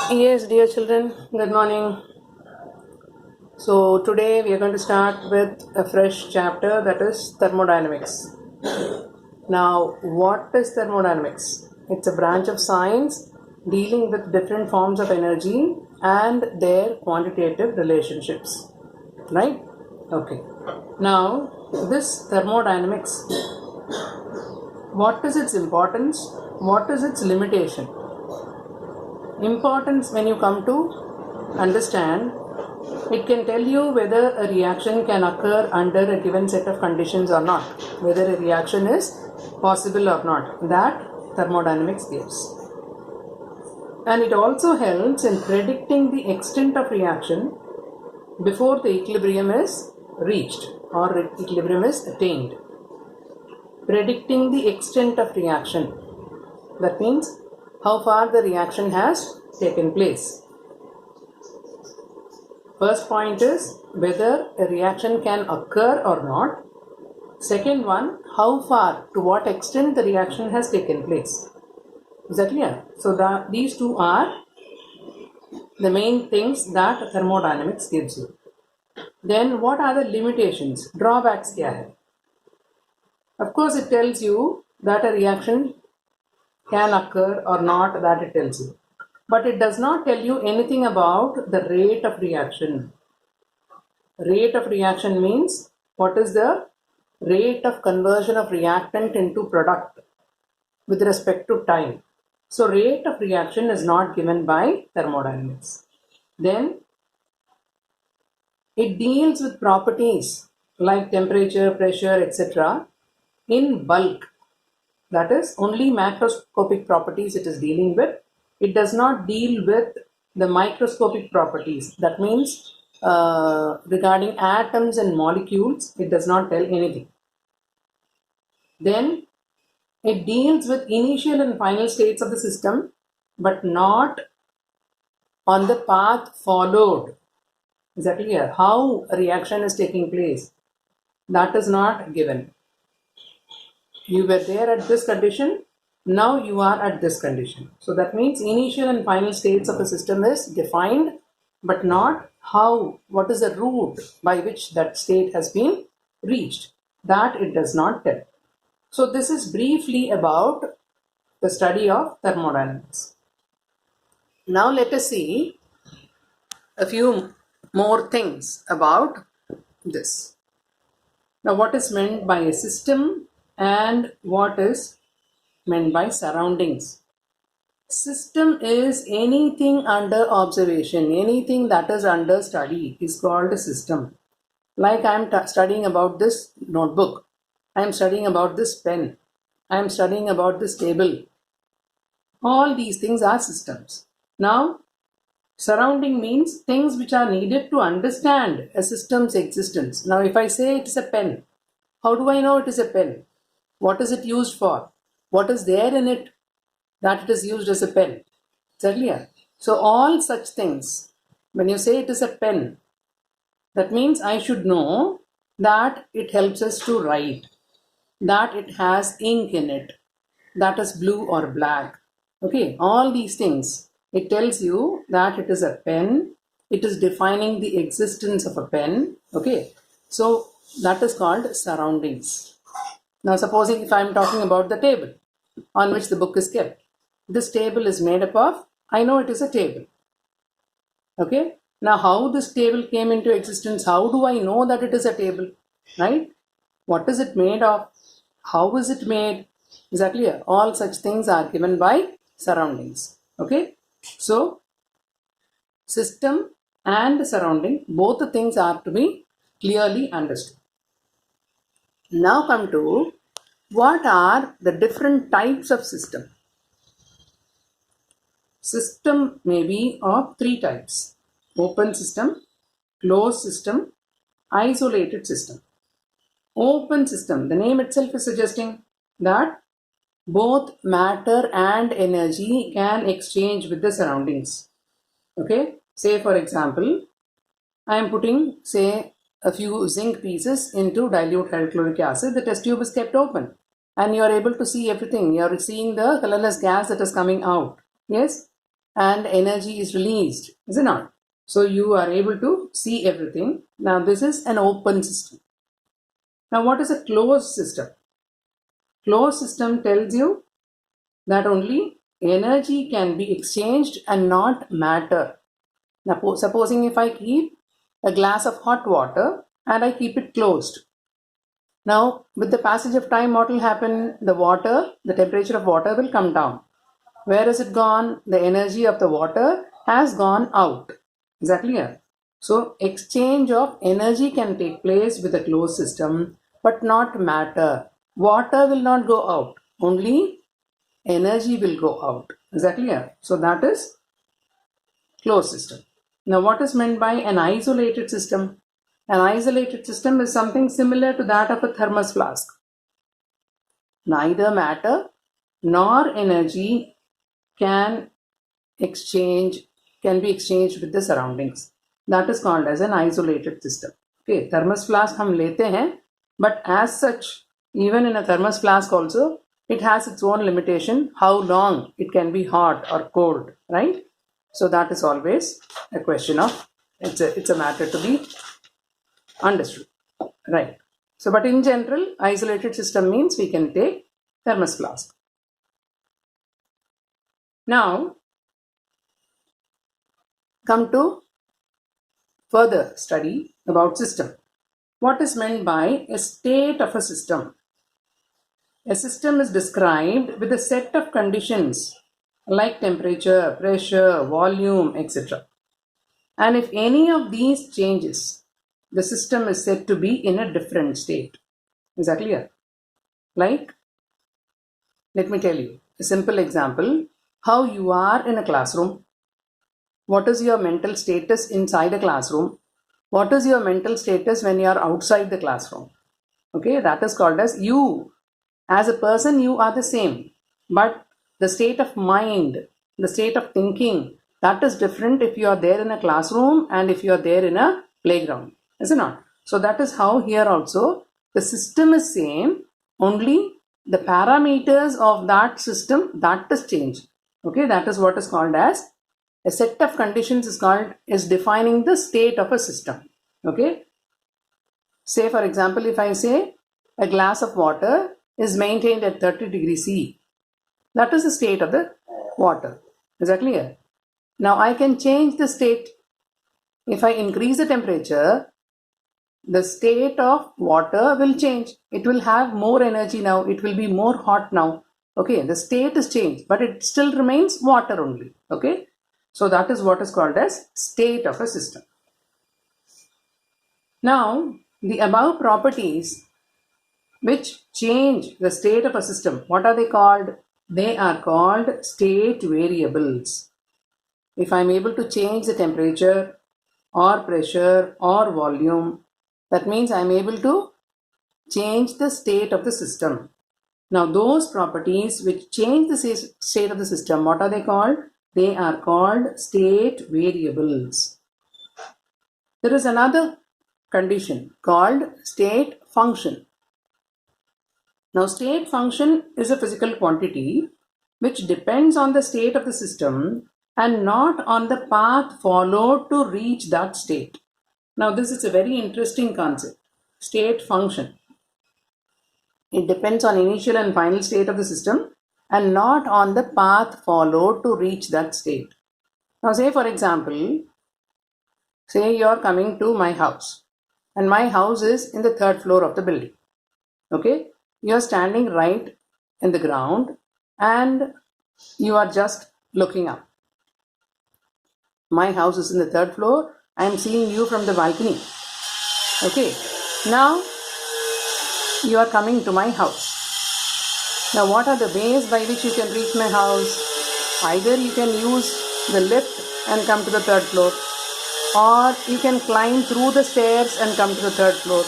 Yes, dear children, good morning. So, today we are going to start with a fresh chapter, that is thermodynamics. Now, what is thermodynamics? It's a branch of science dealing with different forms of energy and their quantitative relationships. Right? Okay. Now, this thermodynamics, what is its importance? What is its limitation? Importance, when you come to understand, it can tell you whether a reaction can occur under a given set of conditions or not, whether a reaction is possible or not. That thermodynamics gives. And it also helps in predicting the extent of reaction before the equilibrium is reached or equilibrium is attained. Predicting the extent of reaction. That means how far the reaction has taken place. First point is whether a reaction can occur or not. Second one, how far, to what extent the reaction has taken place. Is that clear? So these two are the main things that thermodynamics gives you. Then what are the limitations? Drawbacks kya hai? Of course, it tells you that a reaction can occur or not, that it tells you. But it does not tell you anything about the rate of reaction. Rate of reaction means what is the rate of conversion of reactant into product with respect to time. So rate of reaction is not given by thermodynamics. Then it deals with properties like temperature, pressure, etc. in bulk. That is only macroscopic properties it is dealing with. It does not deal with the microscopic properties. That means regarding atoms and molecules, it does not tell anything. Then it deals with initial and final states of the system, but not on the path followed. Is that clear? How a reaction is taking place, that is not given. You were there at this condition, now you are at this condition. So that means initial and final states of a system is defined, but not how, what is the route by which that state has been reached. That it does not tell. So this is briefly about the study of thermodynamics. Now let us see a few more things about this. Now what is meant by a system and what is meant by surroundings? System is anything under observation, anything that is under study is called a system. Like I am studying about this notebook, I am studying about this pen, I am studying about this table. All these things are systems. Now, surrounding means things which are needed to understand a system's existence. Now, if I say it is a pen, how do I know it is a pen? What is it used for? What is there in it that it is used as a pen? Is that clear? So, all such things, when you say it is a pen, that means I should know that it helps us to write, that it has ink in it, that is blue or black. Okay, all these things, it tells you that it is a pen, it is defining the existence of a pen. Okay, so that is called surroundings. Now supposing if I am talking about the table on which the book is kept, this table is made up of, I know it is a table. Okay, now how this table came into existence, how do I know that it is a table, right? What is it made of? How is it made? Is that clear? All such things are given by surroundings. Okay, so system and surrounding, both the things are to be clearly understood. Now come to what are the different types of system. System may be of three types: open system, closed system, isolated system. Open system, the name itself is suggesting that both matter and energy can exchange with the surroundings. Okay, say for example, I am putting, say, a few zinc pieces into dilute hydrochloric acid. The test tube is kept open and you are able to see everything. You are seeing the colorless gas that is coming out. Yes, and energy is released, is it not? So you are able to see everything. Now this is an open system. Now what is a closed system? Closed system tells you that only energy can be exchanged and not matter. Now supposing if I keep a glass of hot water and I keep it closed. Now with the passage of time, what will happen? The temperature of water will come down. Where has it gone? The energy of the water has gone out. Is that clear? So exchange of energy can take place with a closed system, but not matter. Water will not go out. Only energy will go out. Is that clear? So that is closed system. Now what is meant by an isolated system? An isolated system is something similar to that of a thermos flask. Neither matter nor energy can be exchanged with the surroundings. That is called as an isolated system. Okay, thermos flask हम लेते हैं, but as such, even in a thermos flask also, it has its own limitation, how long it can be hot or cold, right? So that is always a question of, it's a matter to be understood, right? So, but in general, isolated system means we can take thermos flask. Now, come to further study about system. What is meant by a state of a system? A system is described with a set of conditions like temperature, pressure, volume, etc. And if any of these changes, the system is said to be in a different state. Is that clear? Like, let me tell you a simple example. How you are in a classroom. What is your mental status inside a classroom? What is your mental status when you are outside the classroom? Okay, that is called as you. As a person, you are the same. But the state of mind, the state of thinking, that is different if you are there in a classroom and if you are there in a playground. Is it not? So that is how here also the system is same, only the parameters of that system, that is changed. Okay, that is what is called as a set of conditions is defining the state of a system. Okay. Say for example, if I say a glass of water is maintained at 30 degrees C, that is the state of the water. Is that clear? Now I can change the state. If I increase the temperature, the state of water will change. It will have more energy now. It will be more hot now. Okay, the state is changed, but it still remains water only. Okay, so that is what is called as state of a system. Now, the above properties which change the state of a system, what are they called? They are called state variables. If I am able to change the temperature or pressure or volume, that means I am able to change the state of the system. Now those properties which change the state of the system, what are they called? They are called state variables. There is another condition called state function. Now state function is a physical quantity which depends on the state of the system and not on the path followed to reach that state. Now this is a very interesting concept. State function. It depends on initial and final state of the system and not on the path followed to reach that state. Now say for example, say you are coming to my house and my house is in the 3rd floor of the building. Okay, you are standing right in the ground and you are just looking up. My house is in the 3rd floor. I am seeing you from the balcony. Okay, now you are coming to my house. Now what are the ways by which you can reach my house? Either you can use the lift and come to the 3rd floor, or you can climb through the stairs and come to the 3rd floor.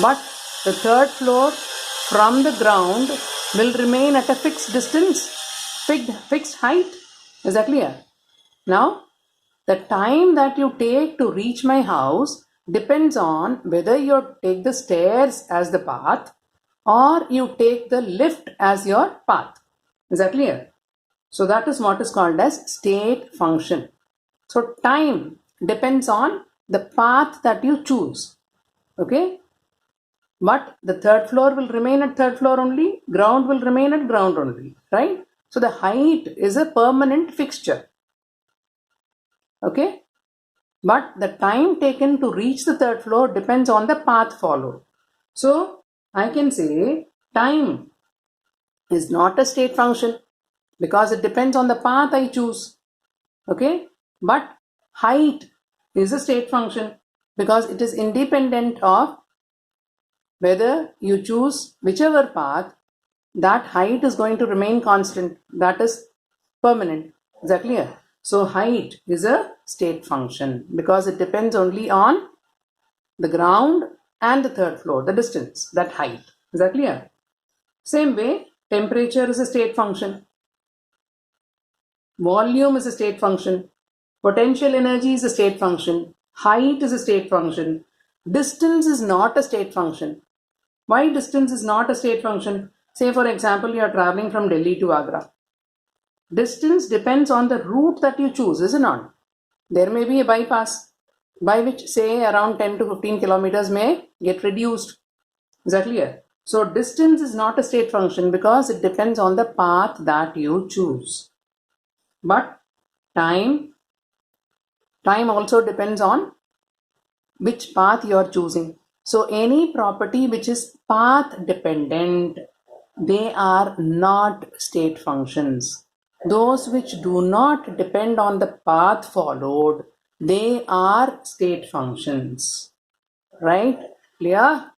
But the 3rd floor from the ground will remain at a fixed distance, fixed height. Is that clear? Now, the time that you take to reach my house depends on whether you take the stairs as the path or you take the lift as your path. Is that clear? So that is what is called as state function. So time depends on the path that you choose. Okay. But the third floor will remain at third floor only, ground will remain at ground only, right? So the height is a permanent fixture. Okay. But the time taken to reach the third floor depends on the path followed. So I can say time is not a state function because it depends on the path I choose. Okay. But height is a state function because it is independent of whether you choose whichever path, that height is going to remain constant, that is permanent. Is that clear? So height is a state function because it depends only on the ground and the third floor, the distance, that height. Is that clear? Same way, temperature is a state function. Volume is a state function. Potential energy is a state function. Height is a state function. Distance is not a state function. Why distance is not a state function? Say for example, you are traveling from Delhi to Agra. Distance depends on the route that you choose, is it not? There may be a bypass by which say around 10 to 15 kilometers may get reduced. Is that clear? So distance is not a state function because it depends on the path that you choose. But time also depends on which path you are choosing. So any property which is path dependent, they are not state functions. Those which do not depend on the path followed, they are state functions. Right? Clear?